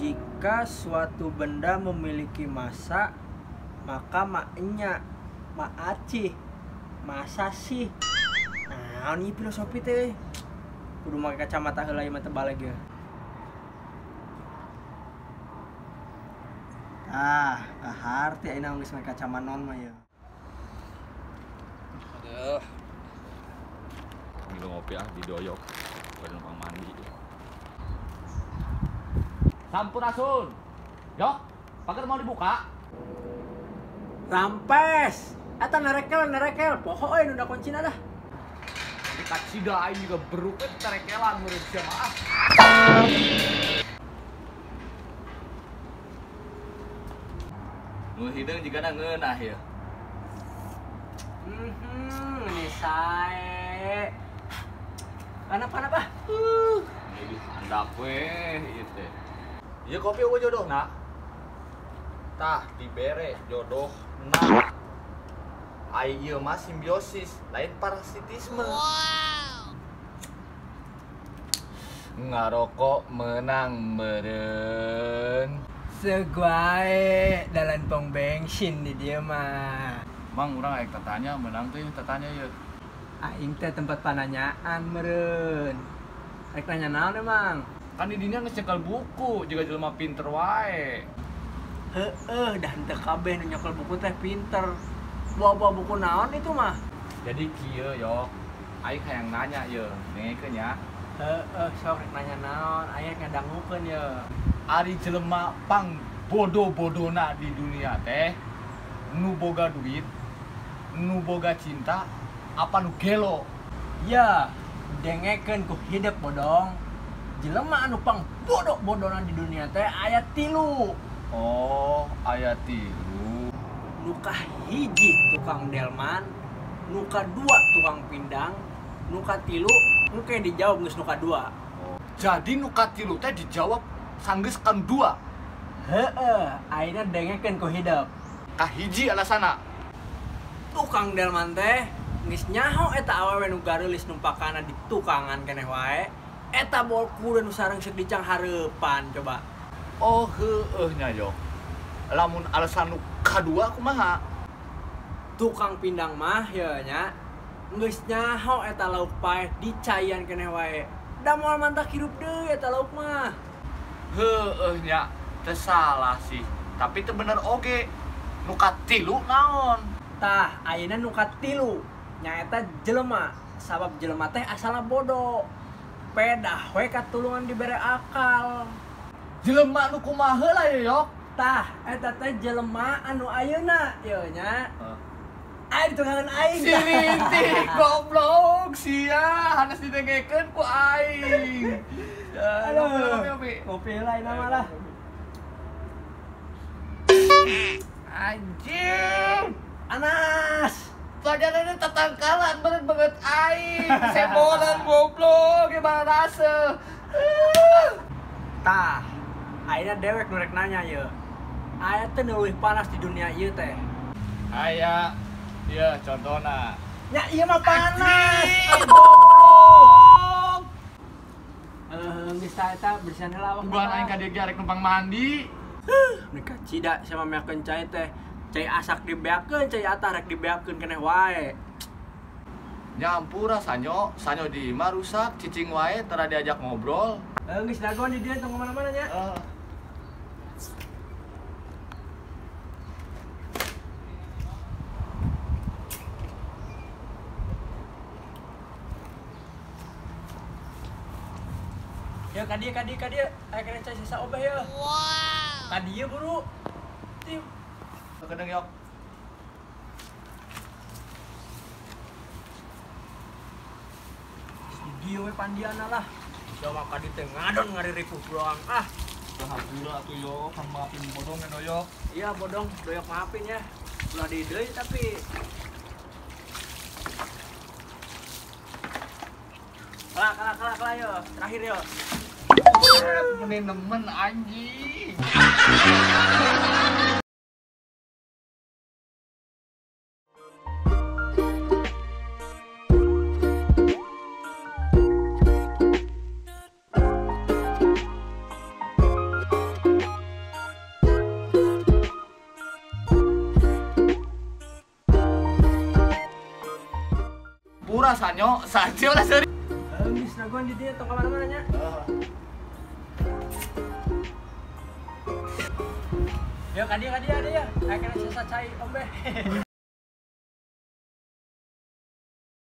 Jika suatu benda memiliki massa, maka maknya maaci masa sih. Nah, ini filosofi teh. Kudu make kacamata heula ieu mah tebal lagi. Kaharti ayeuna geus make kacamata non mah ya. Aduh. Ngilu ngopi di doyok. Pada numpang mandi. Sampurasun. Yok, pagar mau dibuka? Rampes. Eta nerekel. Poho euy nu da kuncina dah. Dekat sida aing juga beruk terekelan meureun jamaah. Nu hideung jigana ngeunah ya. Ini sae. Panap ah. Jadi handap weh ieu teh. Ieu kopi eueuh jodohna. Tah dibere jodohna. Ai ieu mah simbiosis, lain parasitisme. Wow. Ngarokok menang meureun. Seguae dalan pom bensin di dia mah. Mang urang aek tatanya menang teh tatanya ieu. Aing teh tempat pananyaan meureun. Rek nanya naon emang? Kan di dinya ngecekel buku juga jelema pinter wae. Dah henteu kabeh nu nyekel buku teh pinter. Bawa buku naon itu mah? Jadi kieu yok. Aing hayang nanya ieu, dengekeun nya. Sok rek nanya naon, aya ngadangukeun ye. Ari jelema pang bodoh-bodohna di dunia teh nu boga duit, nu boga cinta, apa nu gelo? Ya, dengekeun ku hidup bodong. Jelema anu pang bodoh-bodohna di dunia teh aya 3. Oh, aya 3. Nuka hiji tukang delman, nuka 2 tukang pindang, nuka 3 nu kayak dijawab geus nuka 2. Oh. Jadi nuka 3 teh dijawab sanggeus kan 2. Ayeuna dengekeun ku hidup. Kahiji alasana. Tukang delman teh geus nyaho eta awewe nu gareulis numpakana di tukangan keneh wae. Eta bol kuda nu sareng seuk dicang hareupan coba. Oh, heueuh nya yo. Lamun alasan nu kadua kumaha? Tukang pindang mah ya nya geus nyaho eta lauk paeh dicayan keneh wae. Da moal mantah hirup deui eta lauk mah. Heueuh nya, teu salah sih. Tapi teu bener oge. Nu ka 3 naon? Tah, ayeuna nu ka 3 nyaeta jelema. Sabab jelema teh asalna bodoh. Pedah we katulungan dibere akal. Jelema nu kumaha heula ye yok? Tah, eta teh jelema anu ayeuna ye nya. Aya di tukangan aing. Si rintik goblok sia, hanes didengekeun ku aing. Ngopi heula ayeuna mah lah. Anjing, Anas. pajanana tatangkalan bener banget aing. Sebolan goblok, gimana rasa? Tah, ayeuna dewek nu rek nanya ye. Aya teh nu leuwih panas di dunia ieu teh. Aya, ieu contohna. Nya ieu mah panas. Goblok. Geus tah eta bersihan heula awak. Buan aing ka dieu arek numpang mandi. Nika cida sama meakeun cai teh. Cai asak dibeakeun, cai atah rek dibeakeun keneh wae. Nyampura sanyo di imah rusak, cicing wae tara diajak ngobrol. Geus dagon di dieu tong mana-mana nya. Ya ka dieu. Aya kena cai sisa obeh ya. Wow. Ka dieu buru. Tim. Kedeng yok. Dieu we pandiana lah. Coba ka dieu teh ngadon ngariripuh doang. Alhamdulillah atuh yok, kang maafin bodong eno yok. Iya bodong, doyok maafin ya. Ulah di deui tapi Kalah yo. Terakhir yo. Mending nemen anjing. lah sanyo lah seri. Habis nagon di dia tong ka mana-mana nya. Yo kadi ya. Akhirnya sisa cai ombe.